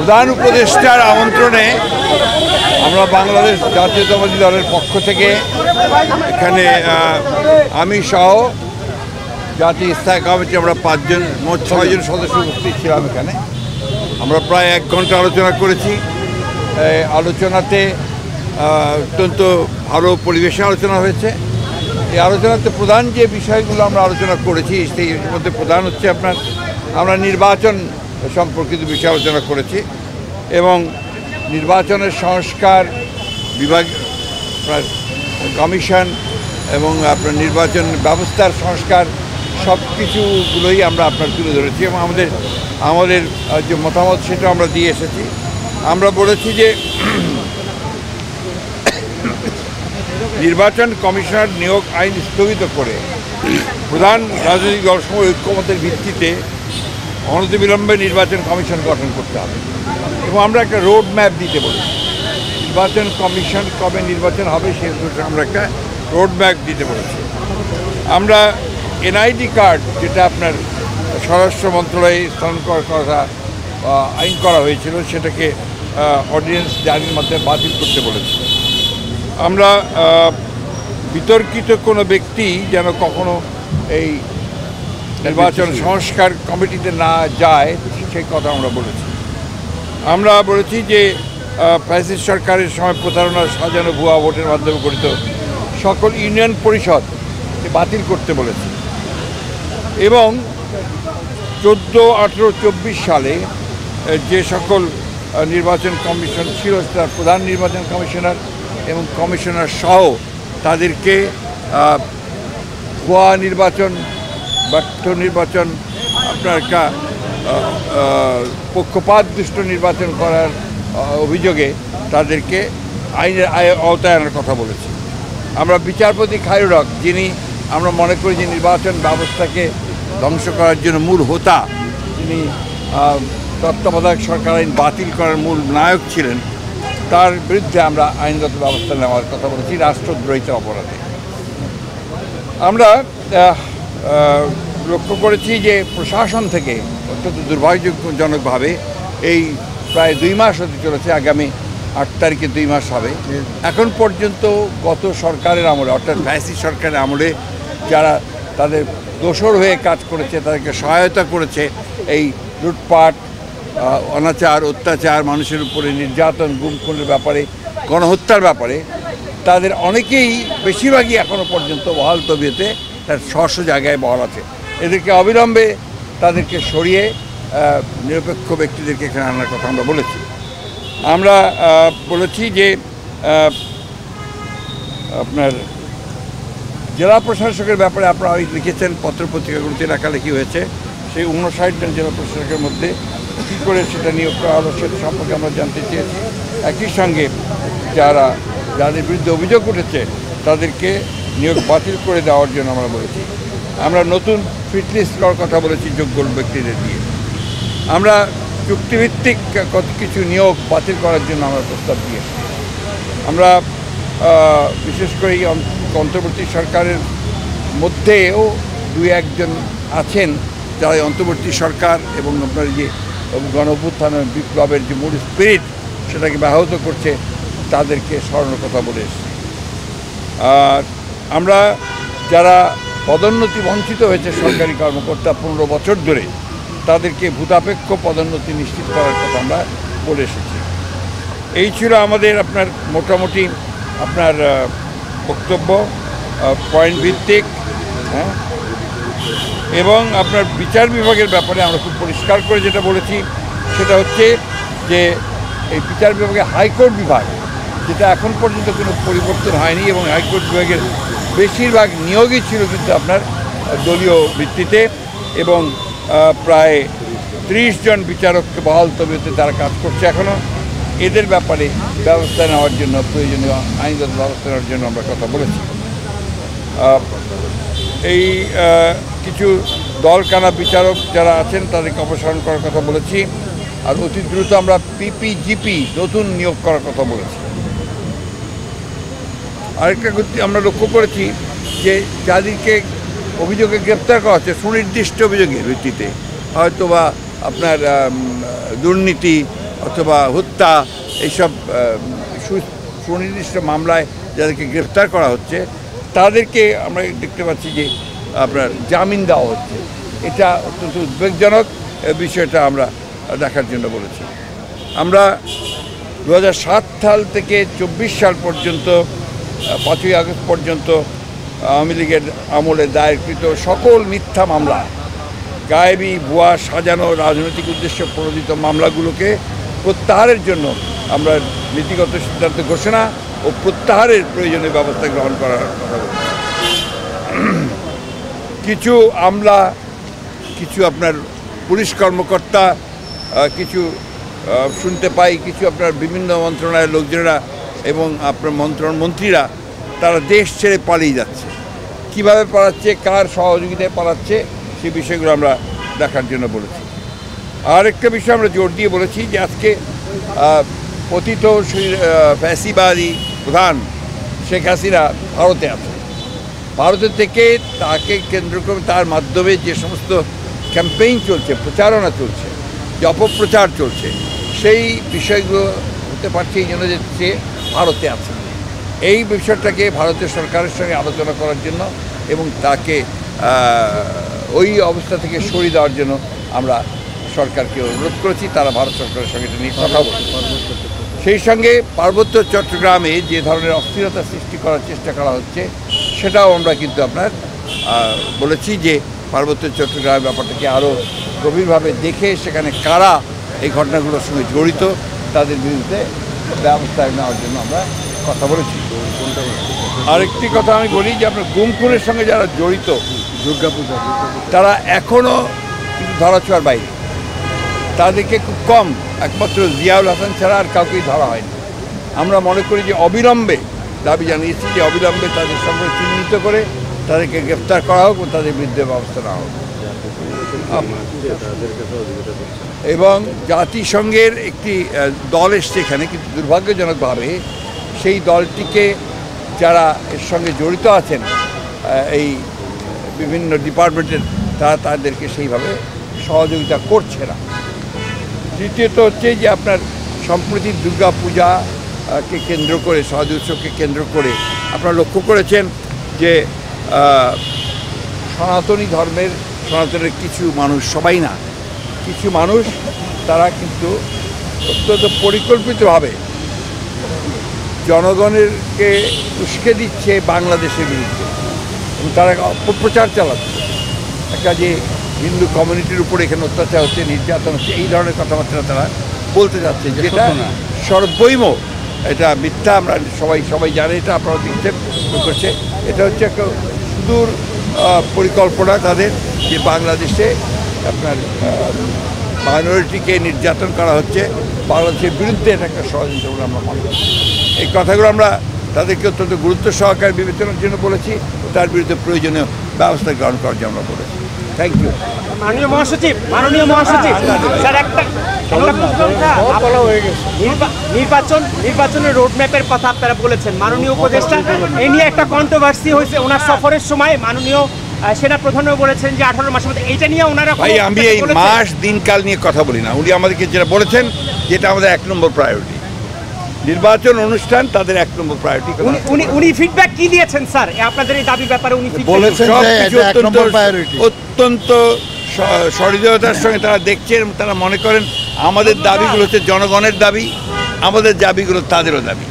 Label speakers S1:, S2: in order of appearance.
S1: প্রধান উপদেষ্টার আমন্ত্রণে আমরা বাংলাদেশ জাতীয়তাবাদী দলের পক্ষ থেকে এখানে আমি সহ জাতীয় স্থায়ী কমিটি আমরা 5 জন মোট 6 জন সদস্য উপস্থিত ছিলাম এখানে। আমরা প্রায় 1 ঘন্টা আলোচনা করেছি। আলোচনাতে অত্যন্ত ভালো পরিবেশে আলোচনা হয়েছে। এই আলোচনাতে প্রধান যে বিষয়গুলো আমরা আলোচনা করেছি সেই মধ্যে প্রধান হচ্ছে আমরা নির্বাচন সম্পর্কিত বিষয়ে আলোচনা করেছি এবং নির্বাচনের সংস্কার বিভাগ কমিশন এবং আপনার নির্বাচন ব্যবস্থার সংস্কার সব কিছুগুলোই আমরা আপনার তুলে ধরেছি এবং আমাদের যে মতামত সেটা আমরা দিয়ে এসেছি। আমরা বলেছি যে নির্বাচন কমিশনার নিয়োগ আইন স্থগিত করে প্রধান রাজনৈতিক দলসমূহ ঐক্যমতের ভিত্তিতে অনতিবিলম্বে নির্বাচন কমিশন গঠন করতে হবে এবং আমরা একটা রোড ম্যাপ দিতে বলেছি। নির্বাচন কমিশন কবে নির্বাচন হবে সে আমরা একটা রোড ম্যাপ দিতে বলেছি। আমরা এনআইডি কার্ড যেটা আপনার স্বরাষ্ট্র মন্ত্রণালয়ে স্থানান্তর করার কথা আইন করা হয়েছিল সেটাকে অর্ডিন্যান্স জারির মাধ্যমে বাতিল করতে বলেছি। আমরা বিতর্কিত কোনো ব্যক্তি যেন কখনো এই নির্বাচন সংস্কার কমিটিতে না যায় সেই কথা আমরা বলেছি। আমরা বলেছি যে ফ্যাসিস্ট সরকারের সময় প্রতারণা সাজানো ভুয়া ভোটের মাধ্যমে গঠিত সকল ইউনিয়ন পরিষদ বাতিল করতে বলেছি এবং 14, 18, 24 সালে যে সকল নির্বাচন কমিশন ছিল তার প্রধান নির্বাচন কমিশনার এবং কমিশনার সহ তাদেরকে ভুয়া নির্বাচন ব্যর্থ নির্বাচন আপনার একটা পক্ষপাত দুষ্ট নির্বাচন করার অভিযোগে তাদেরকে আইনের আওতায় আনার কথা বলেছি। আমরা বিচারপতি খায়রুল হক যিনি আমরা মনে করি যে নির্বাচন ব্যবস্থাকে ধ্বংস করার জন্য মূল হোতা, যিনি তত্ত্বাবধায়ক সরকার আইন বাতিল করার মূল নায়ক ছিলেন, তার বিরুদ্ধে আমরা আইনগত ব্যবস্থা নেওয়ার কথা বলেছি রাষ্ট্রদ্রোহিতার অপরাধে। আমরা লক্ষ্য করেছি যে প্রশাসন থেকে অত্যন্ত দুর্ভাগ্যজনকভাবে এই প্রায় 2 মাস হতে চলেছে, আগামী 8 তারিখে 2 মাস হবে, এখন পর্যন্ত গত সরকারের আমলে অর্থাৎ ফ্যাসিস্ট সরকারের আমলে যারা তাদের দোসর হয়ে কাজ করেছে তাদেরকে সহায়তা করেছে এই লুটপাট, অনাচার, অত্যাচার, মানুষের উপরে নির্যাতন, গুম খুনের ব্যাপারে, গণহত্যার ব্যাপারে তাদের অনেকেই বেশিরভাগই এখনও পর্যন্ত বহাল তবিয়তে তার স্ব জায়গায় বহাল আছে। এদেরকে অবিলম্বে তাদেরকে সরিয়ে নিরপেক্ষ ব্যক্তিদেরকে এখানে আনার কথা আমরা বলেছি। আমরা বলেছি যে আপনার জেলা প্রশাসকের ব্যাপারে আপনারা লিখেছেন পত্রপত্রিকাগুলোতে লেখালেখি হয়েছে, সেই 59 জন জেলা প্রশাসকের মধ্যে কী করে সেটা নিয়োগ করা হলো সেটা সম্পর্কে আমরা জানতে চেয়েছি। একই সঙ্গে যাদের বিরুদ্ধে অভিযোগ উঠেছে তাদেরকে নিয়োগ বাতিল করে দেওয়ার জন্য আমরা বলেছি। আমরা নতুন ফিট লিস্ট করার কথা বলেছি যোগ্য ব্যক্তিদের দিয়ে। আমরা চুক্তিভিত্তিক কত কিছু নিয়োগ বাতিল করার জন্য আমরা প্রস্তাব দিয়েছি। আমরা বিশেষ করে এই অন্তর্বর্তী সরকারের মধ্যেও 2-1 জন আছেন যারা অন্তর্বর্তী সরকার এবং আপনার যে গণঅভ্যুত্থানের বিপ্লবের যে মূল স্পিরিট সেটাকে ব্যাহত করছে তাদেরকে স্মরণের কথা বলে এসেছি। আর আমরা যারা পদোন্নতি বঞ্চিত হয়েছে সরকারি কর্মকর্তা 15 বছর ধরে তাদেরকে ভূতাপেক্ষ পদোন্নতি নিশ্চিত করার কথা আমরা বলে এসেছি। এই ছিল আমাদের আপনার মোটামুটি আপনার বক্তব্য, পয়েন্ট ভিত্তিক, হ্যাঁ। এবং আপনার বিচার বিভাগের ব্যাপারে আমরা খুব পরিষ্কার করে যেটা বলেছি সেটা হচ্ছে যে এই বিচার বিভাগে হাইকোর্ট বিভাগ যেটা এখন পর্যন্ত কোনো পরিবর্তন হয়নি এবং হাইকোর্ট বিভাগের বেশিরভাগ নিয়োগই ছিল কিন্তু আপনার দলীয় ভিত্তিতে এবং প্রায় 30 জন বিচারককে বহাল তবিয়তে তারা কাজ করছে এখনও। এদের ব্যাপারে ব্যবস্থা নেওয়ার জন্য প্রয়োজনীয় আইনগত ব্যবস্থা নেওয়ার জন্য আমরা কথা বলেছি। এই কিছু দলকানা বিচারক যারা আছেন তাদেরকে অপসারণ করার কথা বলেছি। আর অতি দ্রুত আমরা পিপিজিপি নতুন নিয়োগ করার কথা বলেছি। আরেকটা আমরা লক্ষ্য করেছি যে যাদেরকে অভিযোগে গ্রেপ্তার করা হচ্ছে সুনির্দিষ্ট অভিযোগের ভিত্তিতে, হয়তো বা আপনার দুর্নীতি অথবা হত্যা এইসব সুনির্দিষ্ট মামলায় যাদেরকে গ্রেফতার করা হচ্ছে তাদেরকে আমরা দেখতে পাচ্ছি যে আপনার জামিন দেওয়া হচ্ছে। এটা অত্যন্ত উদ্বেগজনক বিষয়টা আমরা দেখার জন্য বলেছি। আমরা 2007 সাল থেকে 24 সাল পর্যন্ত 5ই আগস্ট পর্যন্ত আওয়ামী লীগের আমলে দায়েরকৃত সকল মিথ্যা মামলা, গায়েবী, ভুয়া, সাজানো, রাজনৈতিক উদ্দেশ্যে প্রণোদিত মামলাগুলোকে প্রত্যাহারের জন্য আমরা নীতিগত সিদ্ধান্ত ঘোষণা ও প্রত্যাহারের প্রয়োজনীয় ব্যবস্থা গ্রহণ করার কথা বলছি। কিছু আমলা, কিছু আপনার পুলিশ কর্মকর্তা, কিছু শুনতে পাই কিছু আপনার বিভিন্ন মন্ত্রণালয়ের লোকজনেরা এবং আপনার মন্ত্রীরা তারা দেশ ছেড়ে পালিয়ে যাচ্ছে। কিভাবে পালাচ্ছে, কার সহযোগিতায় পালাচ্ছে, সেই বিষয়গুলো আমরা দেখার জন্য বলেছি। আর একটা বিষয় আমরা জোর দিয়ে বলেছি যে আজকে পতিত ফ্যাসিবাদী প্রধান শেখ হাসিনা ভারতে আছে। ভারতের থেকে তাকে কেন্দ্র করে তার মাধ্যমে যে সমস্ত ক্যাম্পেইন চলছে, প্রচারণা চলছে, যে অপপ্রচার চলছে, সেই বিষয়গুলো হতে পারছে এই জন্য যে সে ভারতে আছে। এই বিষয়টাকে ভারতের সরকারের সঙ্গে আলোচনা করার জন্য এবং তাকে ওই অবস্থা থেকে সরিয়ে দেওয়ার জন্য আমরা সরকারকে অনুরোধ করেছি। তারা ভারত সরকারের সঙ্গে এটা নিয়ে কথা বলছে। সেই সঙ্গে পার্বত্য চট্টগ্রামে যে ধরনের অস্থিরতা সৃষ্টি করার চেষ্টা করা হচ্ছে সেটাও আমরা কিন্তু আপনার বলেছি যে পার্বত্য চট্টগ্রামের ব্যাপারটাকে আরও গভীরভাবে দেখে সেখানে কারা এই ঘটনাগুলোর সঙ্গে জড়িত তাদের বিরুদ্ধে ব্যবস্থা নেওয়ার জন্য আমরা কথা বলেছি। আরেকটি কথা আমি বলি যে আপনার গুম খুনের সঙ্গে যারা জড়িত দুর্গাপূজা, তারা এখনও কিন্তু ধরাছোঁয়ার বাইরে। তাদেরকে খুব কম, একমাত্র জিয়াউল হাসান ছাড়া আর কাউকেই ধরা হয়নি। আমরা মনে করি যে অবিলম্বে, দাবি জানিয়েছি যে অবিলম্বে তাদের সঙ্গে চিহ্নিত করে তাদেরকে গ্রেফতার করা হোক ও তাদের বিরুদ্ধে ব্যবস্থা নেওয়া হোক। এবং জাতিসংঘের একটি দল এসছে এখানে, কিন্তু দুর্ভাগ্যজনকভাবে সেই দলটিকে যারা এর সঙ্গে জড়িত আছেন এই বিভিন্ন ডিপার্টমেন্টের, তারা তাদেরকে সেইভাবে সহযোগিতা করছে না। দ্বিতীয়ত হচ্ছে যে আপনার সম্প্রতি দুর্গা পূজাকে কেন্দ্র করে, সহজ উৎসবকে কেন্দ্র করে আপনারা লক্ষ্য করেছেন যে সনাতনের কিছু মানুষ, সবাই না, কিছু মানুষ তারা কিন্তু অত্যন্ত পরিকল্পিতভাবে জনগণেরকে উস্কে দিচ্ছে বাংলাদেশের বিরুদ্ধে এবং তারা অপপ্রচার চালাচ্ছে। একটা যে হিন্দু কমিউনিটির উপরে এখানে অত্যাচার হচ্ছে, নির্যাতন হচ্ছে, এই ধরনের কথাবার্তা তারা বলতে যাচ্ছে, যেটা সর্বৈম এটা মিথ্যা। আমরা সবাই জানে, এটা আপনারা দেখছেন করছে। এটা হচ্ছে একটা সুদূর পরিকল্পনা তাদের, যে বাংলাদেশে আপনার মাইনরিটিকে নির্যাতন করা হচ্ছে, বাংলাদেশের বিরুদ্ধে এটা একটা ষড়যন্ত্র বলে আমরা মনে করি। এই কথাগুলো আমরা তাদেরকে অত্যন্ত গুরুত্ব সহকারে বিবেচনার জন্য বলেছি, তার বিরুদ্ধে প্রয়োজনীয় ব্যবস্থা গ্রহণ করার জন্য আমরা বলেছি। Thank you.
S2: মাননীয় মহাসচিব, স্যার একটা নির্বাচনের রোডম্যাপের কথা আপনারা বলেছেন, মাননীয় উপদেষ্টা এই নিয়ে একটা কন্ট্রোভার্সি হয়েছে ওনার সফরের সময়। মাননীয় সেনা প্রধানও বলেছেন যে 18 মাসের মধ্যে, এইটা নিয়ে ওনারা,
S1: ভাই আমি এই মাস দিনকাল নিয়ে কথা বলি না। উনি আমাদেরকে যেটা বলেছেন, যেটা আমাদের 1 নম্বর প্রায়োরিটি, নির্বাচন অনুষ্ঠান তাদের 1 নম্বর প্রায়োরিটি।
S2: উনি ফিডব্যাক কি দিয়েছেন স্যার আপনাদের এই দাবির ব্যাপারে? উনি
S1: বলেছেন অত্যন্ত সহৃদয়তার সঙ্গে তারা দেখছেন, তারা মনে করেন আমাদের দাবিগুলো হচ্ছে জনগণের দাবি, আমাদের দাবিগুলো তাদেরও দাবি।